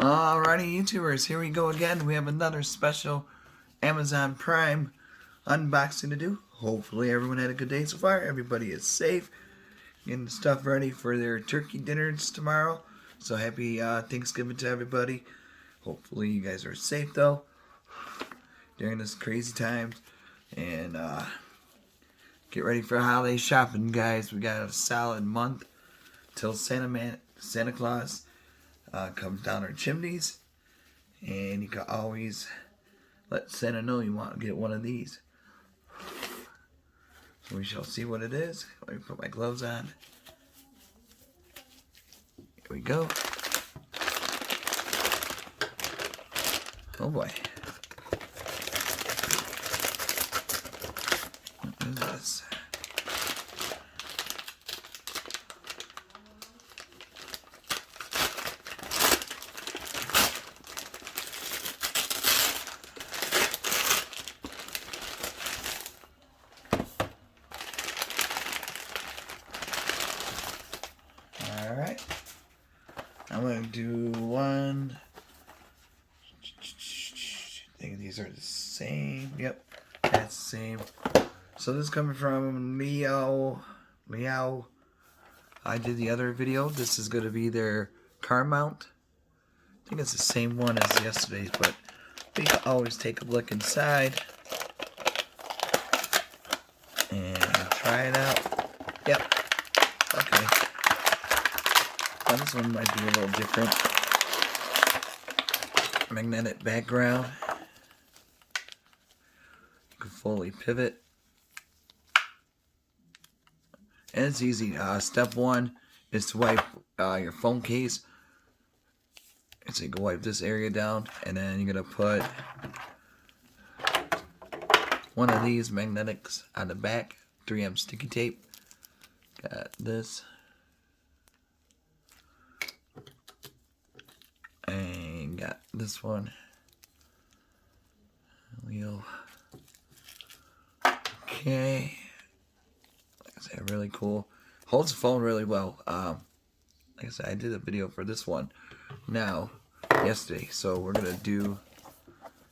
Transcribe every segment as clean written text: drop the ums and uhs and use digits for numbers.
Alrighty, YouTubers, here we go again. We have another special Amazon Prime unboxing to do. Hopefully everyone had a good day so far. Everybody is safe, getting stuff ready for their turkey dinners tomorrow. So happy Thanksgiving to everybody. Hopefully you guys are safe though during this crazy times. And get ready for holiday shopping, guys. We got a solid month till Santa Claus comes down our chimneys, and you can always let Santa know you want to get one of these. So we shall see what it is. Let me put my gloves on. Here we go. Oh boy. What is this? Alright, I'm going to do one. I think these are the same. Yep, that's the same. So this is coming from LEEIO. I did the other video. This is going to be their car mount. I think it's the same one as yesterday's, but we can always take a look inside and try it out. Yep. Okay. Now this one might be a little different. Magnetic background. You can fully pivot. And it's easy. Step one is to wipe your phone case. And so you can wipe this area down. And then you're going to put one of these magnetics on the back. 3M sticky tape. Got this. And got this one. LEEIO. Okay. Like I said, really cool. Holds the phone really well. Like I said, I did a video for this one yesterday. So we're going to do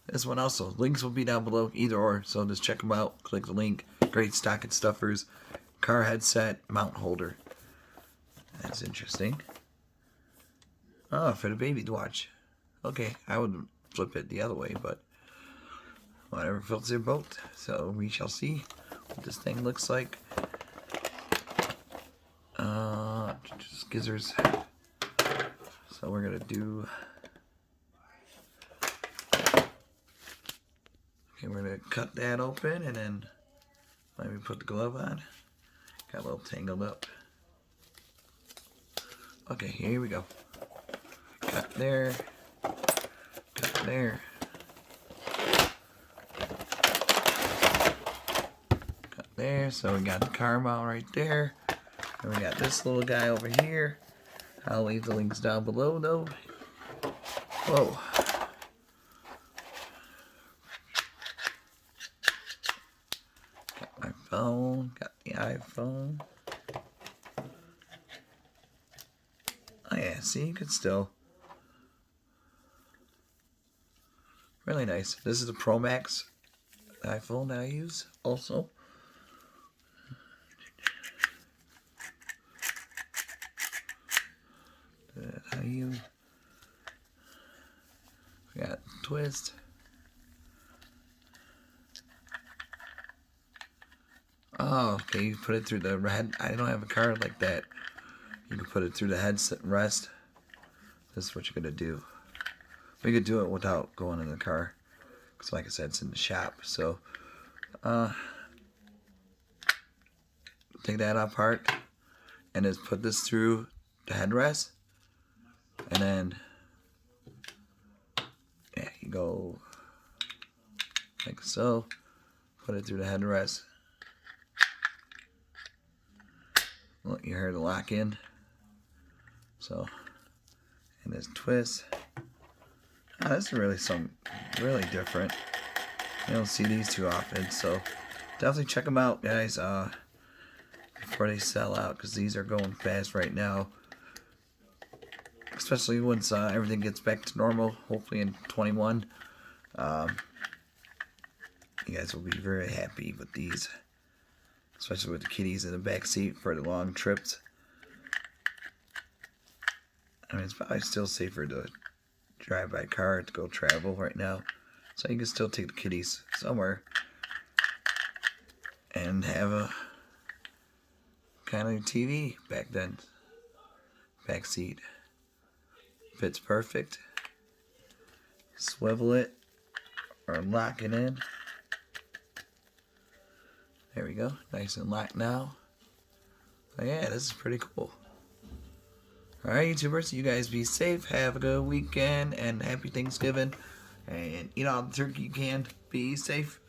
this one also. Links will be down below, either or. So just check them out. Click the link. Great stocking stuffers. Car headset. Mount holder. That's interesting. Oh, for the baby to watch. Okay, I would flip it the other way, but whatever floats their boat. So we shall see what this thing looks like. Scissors. So we're gonna do. Okay, we're gonna cut that open, and then let me put the glove on. Got a little tangled up. Okay, here we go. Cut there. Cut there. Cut there. So we got the car mount right there. And we got this little guy over here. I'll leave the links down below though. Whoa. Got my phone. Got the iPhone. Oh yeah, see, you could still. Really nice. This is a Pro Max iPhone that I use also. We got twist. Oh, okay, you put it through the head. I don't have a card like that. You can put it through the headset and rest. This is what you're going to do. We could do it without going in the car. Because like I said, it's in the shop. So, take that apart. And just put this through the headrest. And then, yeah, you go like so. Put it through the headrest. Look, you heard the lock in. So, and this twist. Oh, this is really different. You don't see these too often, so definitely check them out, guys, before they sell out, because these are going fast right now. especially once everything gets back to normal, hopefully in 21. You guys will be very happy with these, especially with the kitties in the back seat for the long trips. I mean, it's probably still safer to drive by car to go travel right now, so you can still take the kitties somewhere and have a kind of TV back then. Back seat fits perfect. Swivel it or lock it in. There we go, nice and locked now. Oh yeah, this is pretty cool. Alright, YouTubers, you guys be safe, have a good weekend, and happy Thanksgiving. And eat all the turkey you can. Be safe.